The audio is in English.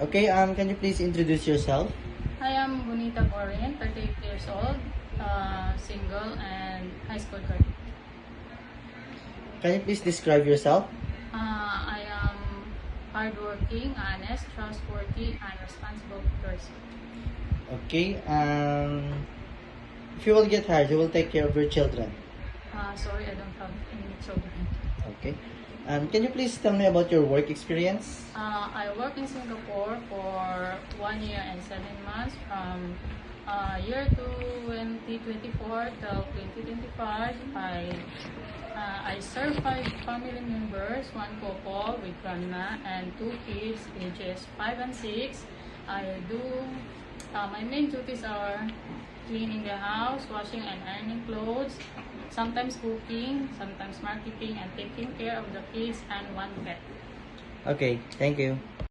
Okay, can you please introduce yourself? I am Bonita Corin, 38 years old, single, and high school graduate. Can you please describe yourself? I am hardworking, honest, trustworthy, and responsible person. Okay, if you will get hired, you will take care of your children. Sorry, I don't have any children. Okay. Can you please tell me about your work experience? I work in Singapore for 1 year and 7 months from year 2024 till 2025. I serve 5 family members, 1 couple with grandma and 2 kids ages 5 and 6. I do my main duties are cleaning the house, washing and ironing clothes, sometimes cooking, sometimes marketing, and taking care of the kids and 1 pet. Okay, thank you.